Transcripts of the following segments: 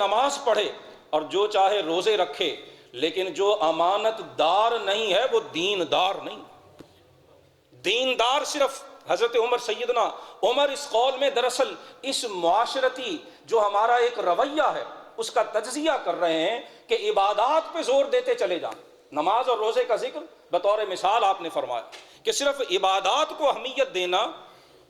نماز پڑھے اور جو چاہے روزے رکھے، لیکن جو امانت دار نہیں ہے وہ دیندار نہیں۔ دیندار صرف حضرت عمر، سیدنا عمر اس قول میں دراصل اس معاشرتی جو ہمارا ایک رویہ ہے اس کا تجزیہ کر رہے ہیں کہ عبادات پہ زور دیتے چلے جائیں۔ نماز اور روزے کا ذکر بطور مثال آپ نے فرمایا کہ صرف عبادات کو اہمیت دینا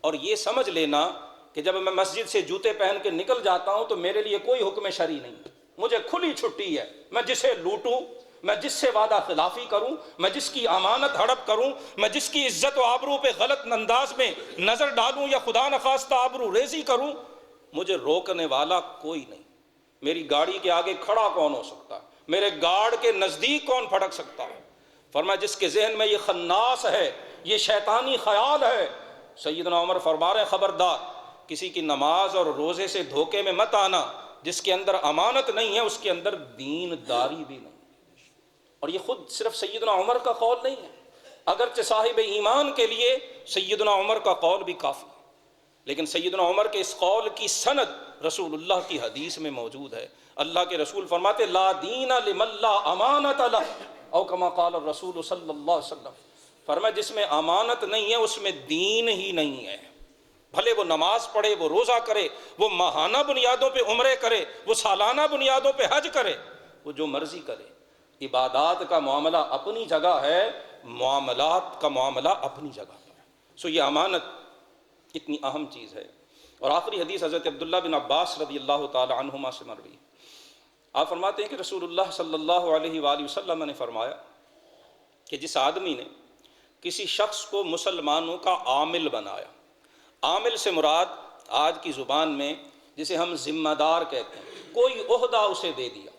اور یہ سمجھ لینا کہ جب میں مسجد سے جوتے پہن کے نکل جاتا ہوں تو میرے لیے کوئی حکم شرعی نہیں، مجھے کھلی چھٹی ہے، میں جسے لوٹوں، میں جس سے وعدہ خلافی کروں، میں جس کی امانت ہڑپ کروں، میں جس کی عزت و آبرو پہ غلط انداز میں نظر ڈالوں یا خدا نخواستہ آبرو ریزی کروں، مجھے روکنے والا کوئی نہیں۔ میری گاڑی کے آگے کھڑا کون ہو سکتا ہے؟ میرے گارڈ کے نزدیک کون پھٹک سکتا ہے؟ فرمایا جس کے ذہن میں یہ خناس ہے، یہ شیطانی خیال ہے، سیدنا عمر فرما رہے ہیں خبردار کسی کی نماز اور روزے سے دھوکے میں مت آنا۔ جس کے اندر امانت نہیں ہے اس کے اندر دین داری بھی نہیں۔ اور یہ خود صرف سیدنا عمر کا قول نہیں ہے، اگرچہ صاحب ایمان کے لیے سیدنا عمر کا قول بھی کافی ہے، لیکن سیدنا عمر کے اس قول کی سند رسول اللہ کی حدیث میں موجود ہے۔ اللہ کے رسول فرماتے لا دین لمن لا امانت لہ، او کما قال الرسول صلی اللہ علیہ وسلم، فرمایا جس میں امانت نہیں ہے اس میں دین ہی نہیں ہے۔ بھلے وہ نماز پڑھے، وہ روزہ کرے، وہ ماہانہ بنیادوں پہ عمرے کرے، وہ سالانہ بنیادوں پہ حج کرے، وہ جو مرضی کرے، عبادات کا معاملہ اپنی جگہ ہے، معاملات کا معاملہ اپنی جگہ ہے۔ سو یہ امانت اتنی اہم چیز ہے۔ اور آخری حدیث حضرت عبداللہ بن عباس رضی اللہ تعالی عنہما سے مروی، آپ فرماتے ہیں کہ رسول اللہ صلی اللہ علیہ وآلہ وسلم نے فرمایا کہ جس آدمی نے کسی شخص کو مسلمانوں کا عامل بنایا، عامل سے مراد آج کی زبان میں جسے ہم ذمہ دار کہتے ہیں، کوئی عہدہ اسے دے دیا۔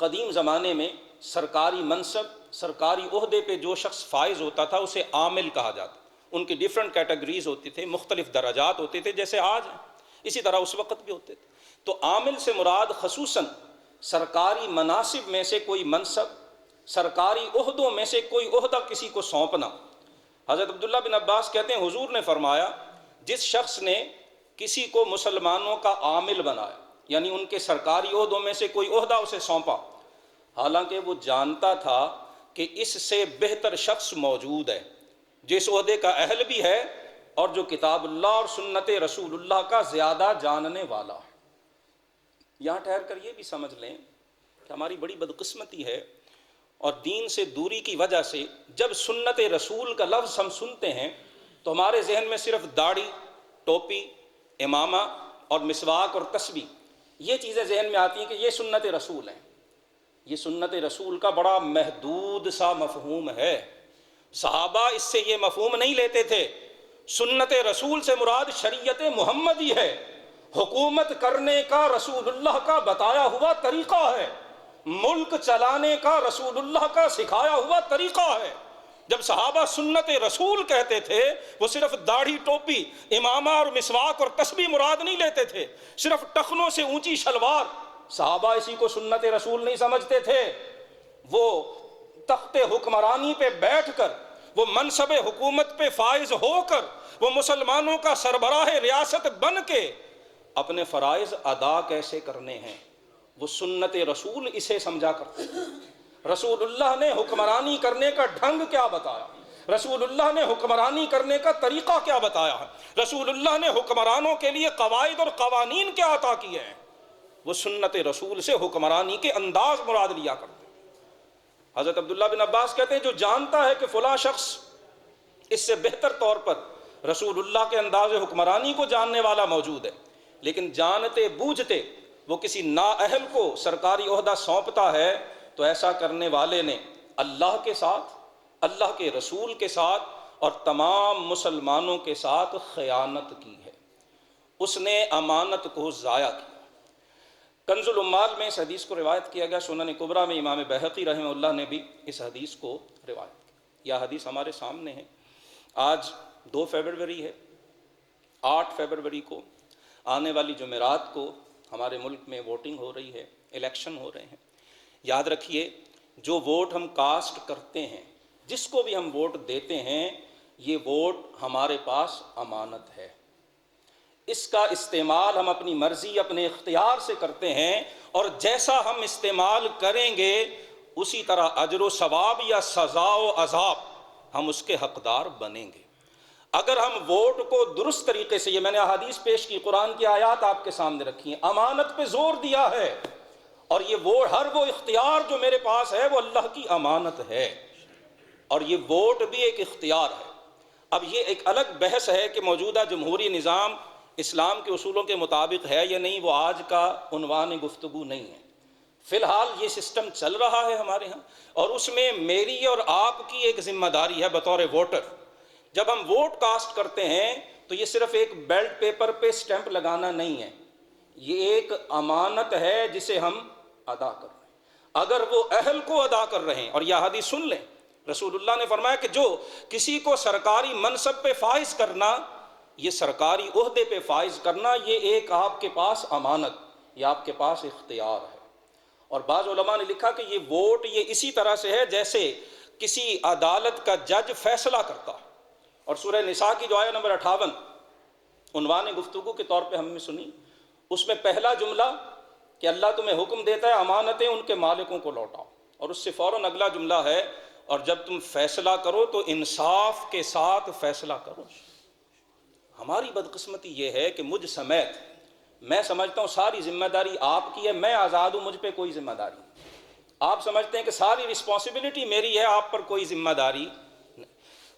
قدیم زمانے میں سرکاری منصب، سرکاری عہدے پہ جو شخص فائز ہوتا تھا اسے عامل کہا جاتا، ان کی ڈیفرنٹ کیٹیگریز ہوتی تھے، مختلف درجات ہوتے تھے جیسے آج ہیں، اسی طرح اس وقت بھی ہوتے تھے۔ تو عامل سے مراد خصوصاً سرکاری مناصب میں سے کوئی منصب، سرکاری عہدوں میں سے کوئی عہدہ کسی کو سونپنا۔ حضرت عبداللہ بن عباس کہتے ہیں حضور نے فرمایا جس شخص نے کسی کو مسلمانوں کا عامل بنایا، یعنی ان کے سرکاری عہدوں میں سے کوئی عہدہ اسے سونپا، حالانکہ وہ جانتا تھا کہ اس سے بہتر شخص موجود ہے جو اس عہدے کا اہل بھی ہے اور جو کتاب اللہ اور سنت رسول اللہ کا زیادہ جاننے والا ہے۔ یہاں ٹھہر کر یہ بھی سمجھ لیں کہ ہماری بڑی بدقسمتی ہے اور دین سے دوری کی وجہ سے جب سنت رسول کا لفظ ہم سنتے ہیں تو ہمارے ذہن میں صرف داڑھی، ٹوپی، امامہ اور مسواک اور تسبیح، یہ چیزیں ذہن میں آتی ہیں کہ یہ سنت رسول ہیں۔ یہ سنت رسول کا بڑا محدود سا مفہوم ہے، صحابہ اس سے یہ مفہوم نہیں لیتے تھے۔ سنت رسول سے مراد شریعت محمدی ہے، حکومت کرنے کا رسول اللہ کا بتایا ہوا طریقہ ہے، ملک چلانے کا رسول اللہ کا سکھایا ہوا طریقہ ہے۔ جب صحابہ سنت رسول کہتے تھے وہ صرف داڑھی، ٹوپی، امامہ اور مسواک اور تسبیح مراد نہیں لیتے تھے، صرف ٹخنوں سے اونچی شلوار، صحابہ اسی کو سنت رسول نہیں سمجھتے تھے۔ وہ تخت حکمرانی پہ بیٹھ کر، وہ منصب حکومت پہ فائز ہو کر، وہ مسلمانوں کا سربراہ ریاست بن کے اپنے فرائض ادا کیسے کرنے ہیں، وہ سنت رسول اسے سمجھا کرتے ہیں۔ رسول اللہ نے حکمرانی کرنے کا ڈھنگ کیا بتایا، رسول اللہ نے حکمرانی کرنے کا طریقہ کیا بتایا ہے، رسول اللہ نے حکمرانوں کے لیے قواعد اور قوانین کیا عطا کیے ہیں، وہ سنت رسول سے حکمرانی کے انداز مراد لیا کرتے ہیں۔ حضرت عبداللہ بن عباس کہتے ہیں جو جانتا ہے کہ فلاں شخص اس سے بہتر طور پر رسول اللہ کے انداز حکمرانی کو جاننے والا موجود ہے، لیکن جانتے بوجھتے وہ کسی نااہل کو سرکاری عہدہ سونپتا ہے، تو ایسا کرنے والے نے اللہ کے ساتھ، اللہ کے رسول کے ساتھ اور تمام مسلمانوں کے ساتھ خیانت کی ہے، اس نے امانت کو ضائع کیا۔ کنز العمال میں اس حدیث کو روایت کیا گیا، سنن کبریٰ میں امام بہقی رحمہ اللہ نے بھی اس حدیث کو روایت کیا۔ یہ حدیث ہمارے سامنے ہے۔ آج 2 فروری ہے، 8 فروری کو آنے والی جمعرات کو ہمارے ملک میں ووٹنگ ہو رہی ہے، الیکشن ہو رہے ہیں۔ یاد رکھیے جو ووٹ ہم کاسٹ کرتے ہیں، جس کو بھی ہم ووٹ دیتے ہیں، یہ ووٹ ہمارے پاس امانت ہے۔ اس کا استعمال ہم اپنی مرضی اپنے اختیار سے کرتے ہیں، اور جیسا ہم استعمال کریں گے اسی طرح اجر و ثواب یا سزا و عذاب ہم اس کے حقدار بنیں گے۔ اگر ہم ووٹ کو درست طریقے سے، یہ میں نے احادیث پیش کی، قرآن کی آیات آپ کے سامنے رکھی ہیں، امانت پہ زور دیا ہے، اور یہ ووٹ، ہر وہ اختیار جو میرے پاس ہے وہ اللہ کی امانت ہے، اور یہ ووٹ بھی ایک اختیار ہے۔ اب یہ ایک الگ بحث ہے کہ موجودہ جمہوری نظام اسلام کے اصولوں کے مطابق ہے یا نہیں، وہ آج کا عنوان گفتگو نہیں ہے۔ فی الحال یہ سسٹم چل رہا ہے ہمارے ہاں، اور اس میں میری اور آپ کی ایک ذمہ داری ہے بطور ووٹر۔ جب ہم ووٹ کاسٹ کرتے ہیں تو یہ صرف ایک بیلٹ پیپر پہ سٹیمپ لگانا نہیں ہے، یہ ایک امانت ہے جسے ہم ادا کر رہے ہیں۔ اگر وہ اہل کو ادا کر رہے ہیں، اور یہ حدیث سن لیں، رسول اللہ نے فرمایا کہ جو کسی کو سرکاری منصب پہ فائز کرنا، یہ سرکاری عہدے پہ فائز کرنا، یہ ایک آپ کے پاس امانت، یہ آپ کے پاس اختیار ہے۔ اور بعض علماء نے لکھا کہ یہ ووٹ یہ اسی طرح سے ہے جیسے کسی عدالت کا جج فیصلہ کرتا ہے۔ اور سورہ نساء کی جو آیت نمبر 58 عنوان گفتگو کے طور پہ ہم نے سنی، اس میں پہلا جملہ کہ اللہ تمہیں حکم دیتا ہے امانتیں ان کے مالکوں کو لوٹاؤ، اور اس سے فوراً اگلا جملہ ہے اور جب تم فیصلہ کرو تو انصاف کے ساتھ فیصلہ کرو۔ ہماری بدقسمتی یہ ہے کہ مجھ سمیت، میں سمجھتا ہوں ساری ذمہ داری آپ کی ہے، میں آزاد ہوں، مجھ پہ کوئی ذمہ داری نہیں۔ آپ سمجھتے ہیں کہ ساری رسپانسبلٹی میری ہے، آپ پر کوئی ذمہ داری نہیں۔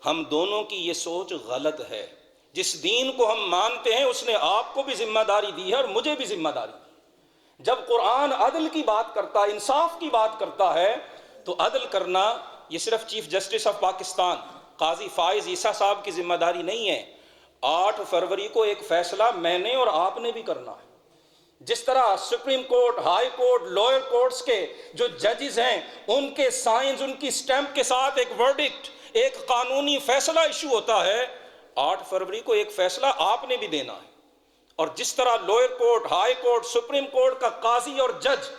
ہم دونوں کی یہ سوچ غلط ہے۔ جس دین کو ہم مانتے ہیں اس نے آپ کو بھی ذمہ داری دی ہے اور مجھے بھی ذمہ داری دی۔ جب قرآن عدل کی بات کرتا ہے، انصاف کی بات کرتا ہے، تو عدل کرنا یہ صرف چیف جسٹس آف پاکستان قاضی فائز عیسیٰ صاحب کی ذمہ داری نہیں ہے۔ 8 فروری کو ایک فیصلہ میں نے اور آپ نے بھی کرنا ہے۔ جس طرح supreme court, high court, lower courts کے جو ججز ہیں، ان کے سائنز، ان کی سٹیمپ کے ساتھ ایک ورڈکٹ، ایک قانونی فیصلہ ایشو ہوتا ہے، 8 فروری کو ایک فیصلہ آپ نے بھی دینا ہے۔ اور جس طرح lower court, high court, supreme court کا قاضی اور جج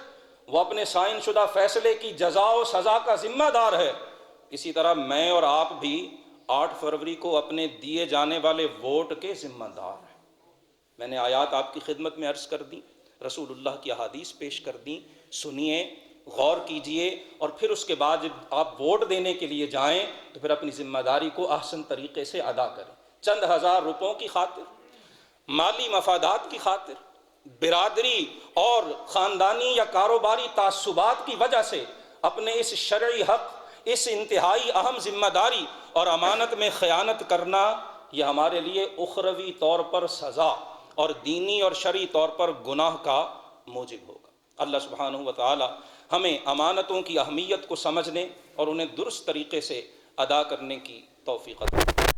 وہ اپنے سائن شدہ فیصلے کی جزا و سزا کا ذمہ دار ہے، اسی طرح میں اور آپ بھی 8 فروری کو اپنے دیے جانے والے ووٹ کے ذمہ دار ہیں۔ میں نے آیات آپ کی خدمت میں عرض کر دی، رسول اللہ کی احادیث پیش کر دیں، سنیے، غور کیجئے، اور پھر اس کے بعد جب آپ ووٹ دینے کے لیے جائیں تو پھر اپنی ذمہ داری کو احسن طریقے سے ادا کریں۔ چند ہزار روپوں کی خاطر، مالی مفادات کی خاطر، برادری اور خاندانی یا کاروباری تعصبات کی وجہ سے اپنے اس شرعی حق، اس انتہائی اہم ذمہ داری اور امانت میں خیانت کرنا، یہ ہمارے لیے اخروی طور پر سزا اور دینی اور شرعی طور پر گناہ کا موجب ہوگا۔ اللہ سبحانہ و تعالی ہمیں امانتوں کی اہمیت کو سمجھنے اور انہیں درست طریقے سے ادا کرنے کی توفیق عطا فرمائے۔